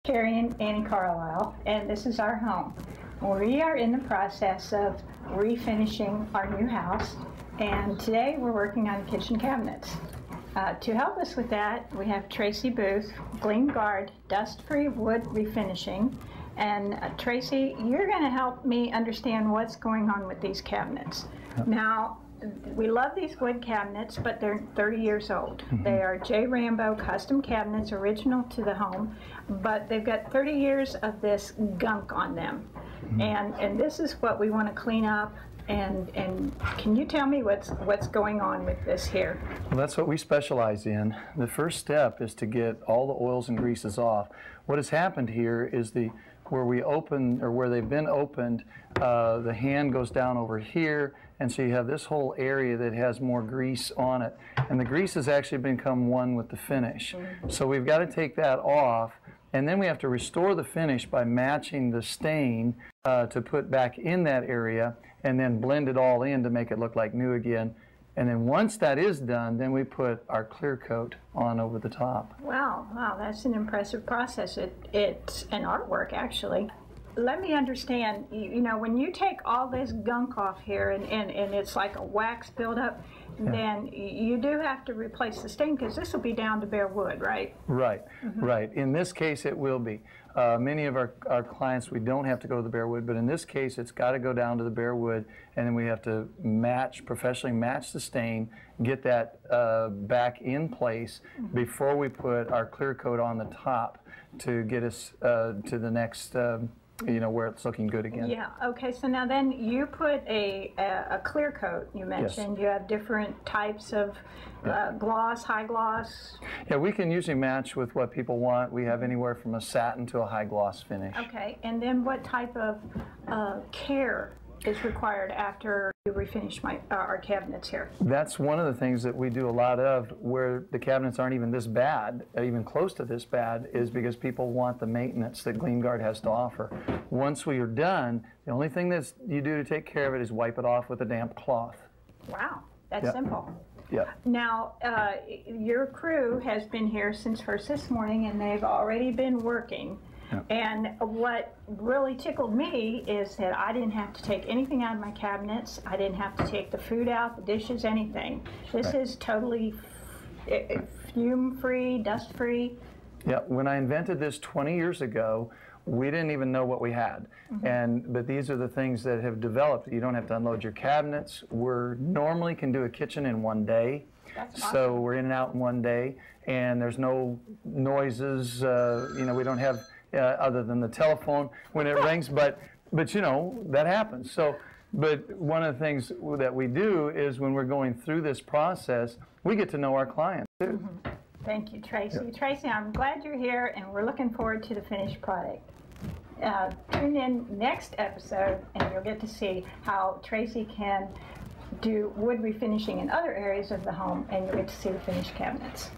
Carrie and Annie Carlisle, and this is our home. We are in the process of refinishing our new house, and today we're working on kitchen cabinets. To help us with that, we have Tracy Booth, Gleam Guard, dust-free wood refinishing. And Tracy, you're going to help me understand what's going on with these cabinets. Yep. Now, we love these wood cabinets, but they're 30 years old. They are J. Rambo custom cabinets, original to the home, but they've got 30 years of this gunk on them. And this is what we want to clean up. And can you tell me what's going on with this here? Well, that's what we specialize in. The first step is to get all the oils and greases off. What has happened here is where we open, or where they've been opened, the hand goes down over here, and so you have this whole area that has more grease on it. And the grease has actually become one with the finish. So we've got to take that off, and then we have to restore the finish by matching the stain to put back in that area, and then blend it all in to make it look like new again. And then once that is done, then we put our clear coat on over the top. Wow, that's an impressive process. It's an artwork, actually. Let me understand, you know, when you take all this gunk off here and it's like a wax buildup, then you do have to replace the stain, because this will be down to bare wood, right? Right, right. In this case, it will be. Many of our clients, we don't have to go to the bare wood, but in this case, it's got to go down to the bare wood, and then we have to professionally match the stain, get that back in place before we put our clear coat on the top to get us to the next you know, where it's looking good again. Yeah, okay, so now then you put a clear coat, you mentioned. You have different types of gloss, high gloss. Yeah, we can usually match with what people want. We have anywhere from a satin to a high gloss finish. Okay, and then what type of care is required after you refinish our cabinets here? That's one of the things that we do a lot of, where the cabinets aren't even this bad, even close to this bad, is because people want the maintenance that Gleam Guard has to offer. Once we are done, the only thing that you do to take care of it is wipe it off with a damp cloth. Wow, that's simple. Yeah. Now, your crew has been here since first this morning, and they've already been working. And what really tickled me is that I didn't have to take anything out of my cabinets. I didn't have to take the food out, the dishes, anything. This is totally fume-free, dust-free. Yeah, when I invented this 20 years ago, we didn't even know what we had. But these are the things that have developed. You don't have to unload your cabinets. We normally can do a kitchen in one day. That's awesome. So we're in and out in one day, and there's no noises. You know, we don't have other than the telephone when it rings, but you know, that happens. So, but one of the things that we do is when we're going through this process, we get to know our clients too. Thank you, Tracy. Tracy, I'm glad you're here, and we're looking forward to the finished product. Tune in next episode, and you'll get to see how Tracy can do wood refinishing in other areas of the home, and you'll get to see the finished cabinets.